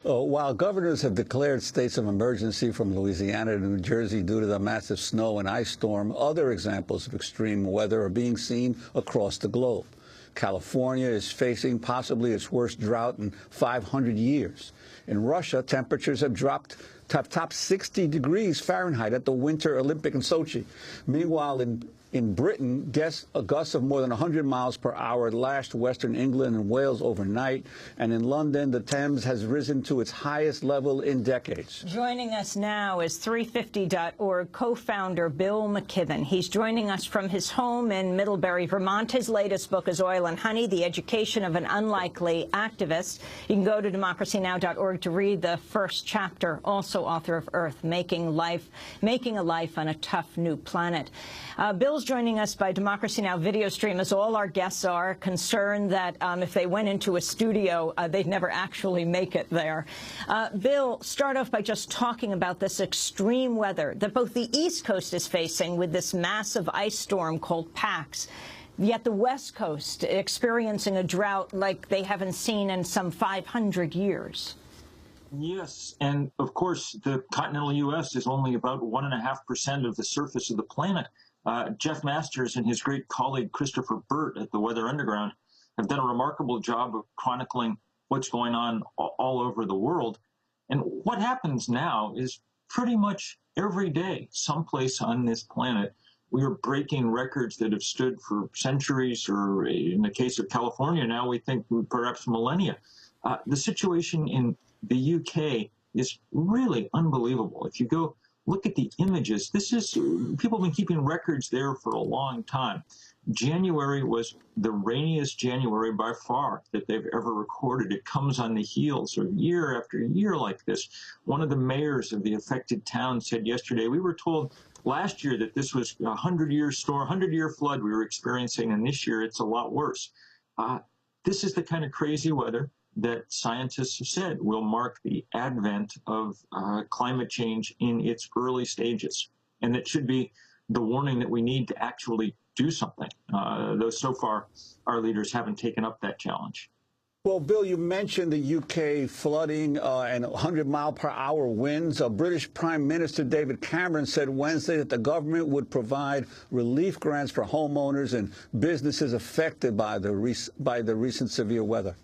While governors have declared states of emergency from Louisiana to New Jersey due to the massive snow and ice storm, other examples of extreme weather are being seen across the globe. California is facing possibly its worst drought in 500 years. In Russia, temperatures have topped 60 degrees Fahrenheit at the Winter Olympic in Sochi. Meanwhile, in Britain, gusts of more than 100 miles per hour lashed western England and Wales overnight. And in London, the Thames has risen to its highest level in decades. Joining us now is 350.org co-founder Bill McKibben. He's joining us from his home in Middlebury, Vermont. His latest book is Oil and Honey, The Education of an Unlikely Activist. You can go to democracynow.org to read the first chapter. Also author of Earth, Making a Life on a Tough New Planet. Bill's joining us by Democracy Now! Video stream, as all our guests are, concerned that if they went into a studio, they'd never actually make it there. Bill, start off by just talking about this extreme weather that both the East Coast is facing with this massive ice storm called Pax, yet the West Coast experiencing a drought like they haven't seen in some 500 years. Yes, and of course, the continental U.S. is only about 1.5% of the surface of the planet. Jeff Masters and his great colleague Christopher Burt at the Weather Underground have done a remarkable job of chronicling what's going on all over the world. And what happens now is pretty much every day, someplace on this planet, we are breaking records that have stood for centuries, or in the case of California now, we think perhaps millennia. The situation in the UK is really unbelievable. If you go look at the images, people have been keeping records there for a long time. January was the rainiest January by far that they've ever recorded. It comes on the heels of year after year like this. One of the mayors of the affected town said yesterday, we were told last year that this was a 100-year storm, 100-year flood we were experiencing, and this year it's a lot worse. This is the kind of crazy weather that scientists have said will mark the advent of climate change in its early stages. And that should be the warning that we need to actually do something, though so far our leaders haven't taken up that challenge. Well, Bill, you mentioned the UK flooding and 100-mile-per-hour winds. British Prime Minister David Cameron said Wednesday that the government would provide relief grants for homeowners and businesses affected by the recent severe weather.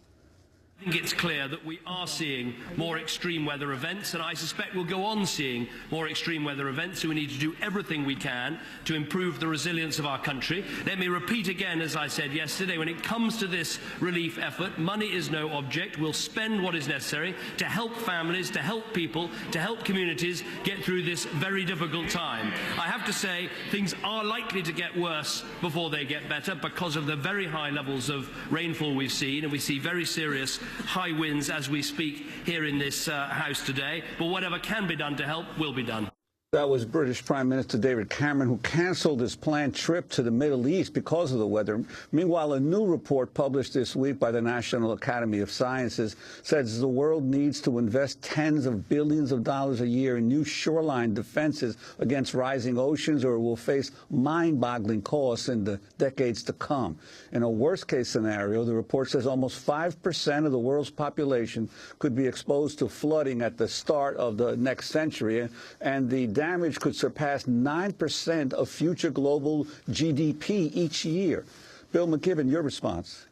I think it's clear that we are seeing more extreme weather events, and I suspect we'll go on seeing more extreme weather events, so we need to do everything we can to improve the resilience of our country. Let me repeat again, as I said yesterday, when it comes to this relief effort, money is no object. We'll spend what is necessary to help families, to help people, to help communities get through this very difficult time. I have to say, things are likely to get worse before they get better because of the very high levels of rainfall we've seen, and we see very serious high winds as we speak here in this House today. But whatever can be done to help will be done. That was British Prime Minister David Cameron, who canceled his planned trip to the Middle East because of the weather. Meanwhile, a new report published this week by the National Academy of Sciences says the world needs to invest tens of billions of dollars a year in new shoreline defenses against rising oceans, or it will face mind-boggling costs in the decades to come. In a worst-case scenario, the report says almost 5% of the world's population could be exposed to flooding at the start of the next century, and the damage could surpass 9% of future global GDP each year. Bill McKibben, your response?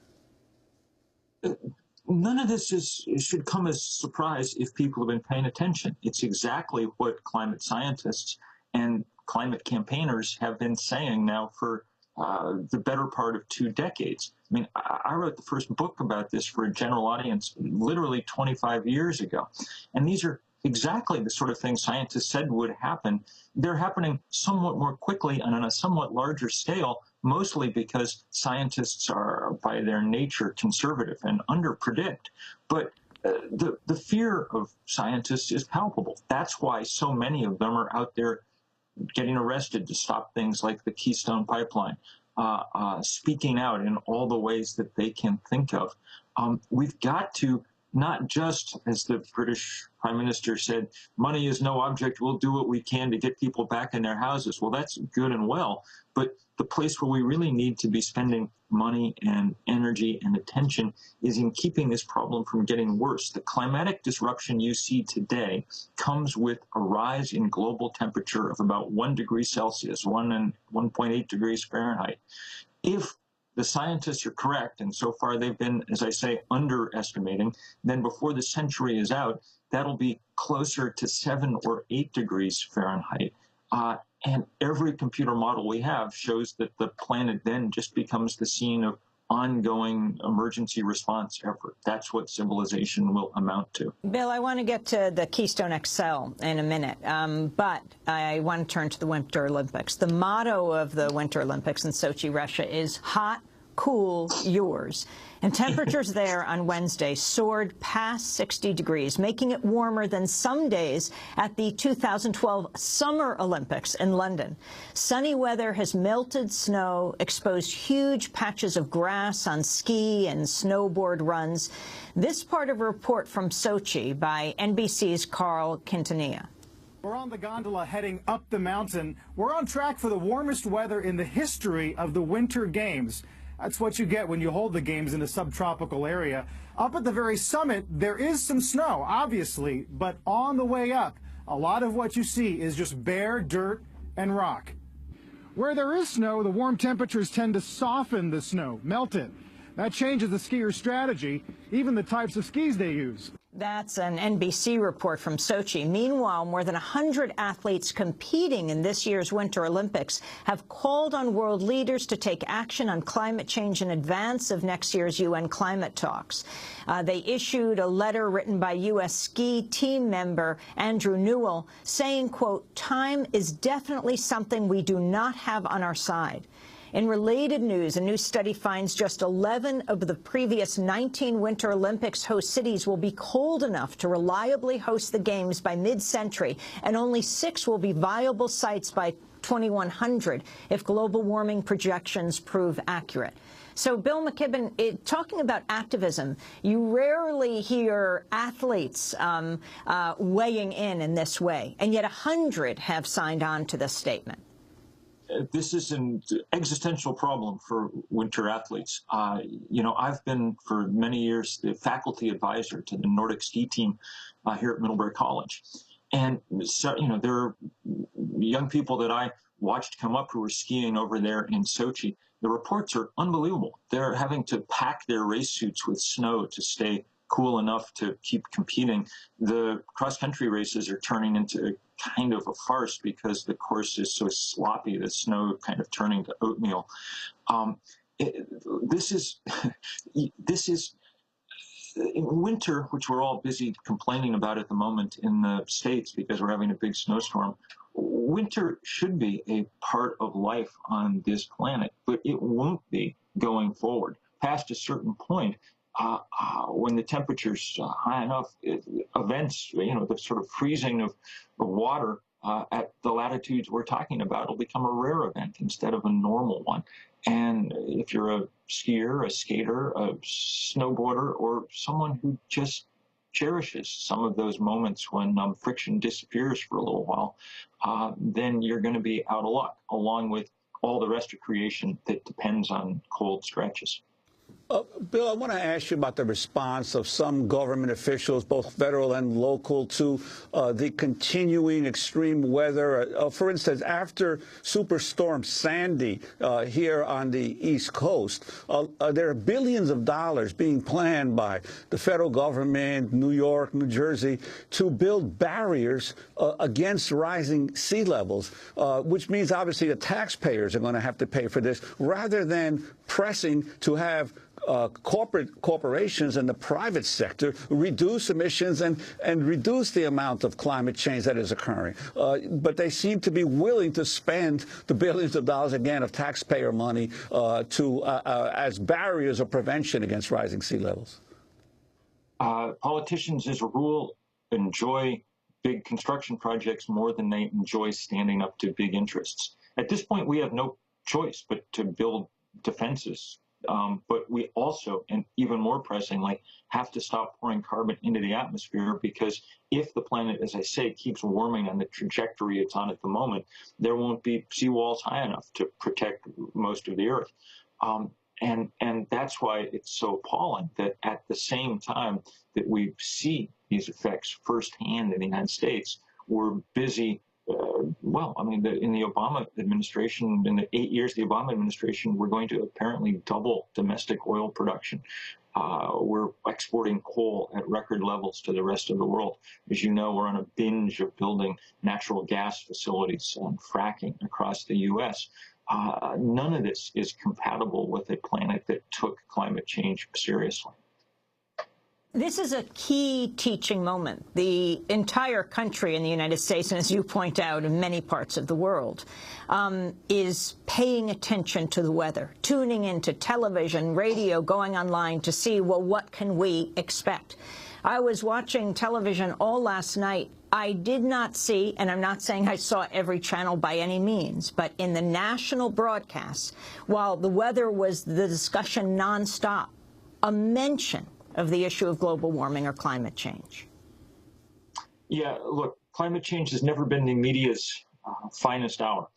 None of this should come as a surprise if people have been paying attention. It's exactly what climate scientists and climate campaigners have been saying now for the better part of 2 decades. I mean, I wrote the first book about this for a general audience literally 25 years ago. And these are exactly the sort of things scientists said would happen. They're happening somewhat more quickly and on a somewhat larger scale, mostly because scientists are, by their nature, conservative and underpredict. But the fear of scientists is palpable. That's why so many of them are out there getting arrested to stop things like the Keystone Pipeline, speaking out in all the ways that they can think of. We've got to not just, as the British Prime Minister said, money is no object, we'll do what we can to get people back in their houses. Well, that's good and well, but the place where we really need to be spending money and energy and attention is in keeping this problem from getting worse. The climatic disruption you see today comes with a rise in global temperature of about 1 degree Celsius, 1.8 degrees Fahrenheit. If the scientists are correct, and so far they've been, as I say, underestimating, then before the century is out, that'll be closer to 7 or 8 degrees Fahrenheit. And every computer model we have shows that the planet then just becomes the scene of ongoing emergency response effort. That's what civilization will amount to. Bill, I want to get to the Keystone XL in a minute, but I want to turn to the Winter Olympics. The motto of the Winter Olympics in Sochi, Russia, is hot, cool, yours. And temperatures there on Wednesday soared past 60 degrees, making it warmer than some days at the 2012 Summer Olympics in London. Sunny weather has melted snow, exposed huge patches of grass on ski and snowboard runs. This part of a report from Sochi by NBC's Carl Quintanilla. We're on the gondola heading up the mountain. We're on track for the warmest weather in the history of the Winter Games. That's what you get when you hold the games in a subtropical area. Up at the very summit, there is some snow, obviously, but on the way up, a lot of what you see is just bare dirt and rock. Where there is snow, the warm temperatures tend to soften the snow, melt it. That changes the skier's strategy, even the types of skis they use. That's an NBC report from Sochi. Meanwhile, more than 100 athletes competing in this year's Winter Olympics have called on world leaders to take action on climate change in advance of next year's UN climate talks. They issued a letter written by U.S. ski team member Andrew Newell saying, quote, "Time is definitely something we do not have on our side." In related news, a new study finds just 11 of the previous 19 Winter Olympics host cities will be cold enough to reliably host the Games by mid-century, and only 6 will be viable sites by 2100 if global warming projections prove accurate. So, Bill McKibben, talking about activism, you rarely hear athletes weighing in this way, and yet 100 have signed on to this statement. This is an existential problem for winter athletes. You know, I've been for many years the faculty advisor to the Nordic ski team here at Middlebury College. And so, you know, there are young people that I watched come up who were skiing over there in Sochi. The reports are unbelievable. They're having to pack their race suits with snow to stay cool enough to keep competing. The cross-country races are turning into kind of a farce because the course is so sloppy, the snow kind of turning to oatmeal. This is in winter, which we're all busy complaining about at the moment in the States because we're having a big snowstorm. Winter should be a part of life on this planet, but it won't be going forward. Past a certain point, when the temperature's high enough, events, you know, the sort of freezing of water at the latitudes we're talking about will become a rare event instead of a normal one. And if you're a skier, a skater, a snowboarder, or someone who just cherishes some of those moments when friction disappears for a little while, then you're going to be out of luck, along with all the rest of creation that depends on cold stretches. Bill, I want to ask you about the response of some government officials, both federal and local, to the continuing extreme weather. For instance, after Superstorm Sandy here on the East Coast, there are billions of dollars being planned by the federal government, New York, New Jersey, to build barriers against rising sea levels, which means obviously the taxpayers are going to have to pay for this, rather than pressing to have corporations and the private sector reduce emissions and reduce the amount of climate change that is occurring. But they seem to be willing to spend the billions of dollars, again, of taxpayer money as barriers of prevention against rising sea levels. Politicians, as a rule, enjoy big construction projects more than they enjoy standing up to big interests. At this point, we have no choice but to build defenses But we also, and even more pressingly, have to stop pouring carbon into the atmosphere, because if the planet, as I say, keeps warming on the trajectory it's on at the moment, there won't be seawalls high enough to protect most of the Earth. And that's why it's so appalling that at the same time that we see these effects firsthand in the United States, we're busy. In the Obama administration, in the 8 years of the Obama administration, we're going to apparently double domestic oil production. We're exporting coal at record levels to the rest of the world. As you know, we're on a binge of building natural gas facilities and fracking across the U.S. None of this is compatible with a planet that took climate change seriously. This is a key teaching moment. The entire country in the United States, and as you point out, in many parts of the world, is paying attention to the weather, tuning into television, radio, going online to see, well, what can we expect? I was watching television all last night. I did not see, and I'm not saying I saw every channel by any means, but in the national broadcasts, while the weather was the discussion nonstop, a mention of the issue of global warming or climate change. Yeah, look, climate change has never been the media's finest hour.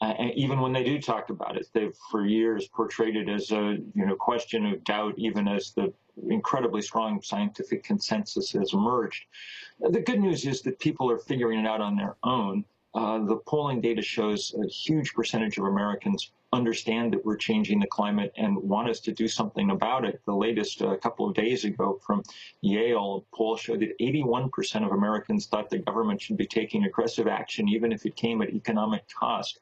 And even when they do talk about it, they've for years portrayed it as a question of doubt, even as the incredibly strong scientific consensus has emerged. The good news is that people are figuring it out on their own. The polling data shows a huge percentage of Americans understand that we're changing the climate and want us to do something about it. The latest, a couple of days ago from Yale, a poll showed that 81% of Americans thought the government should be taking aggressive action, even if it came at economic cost.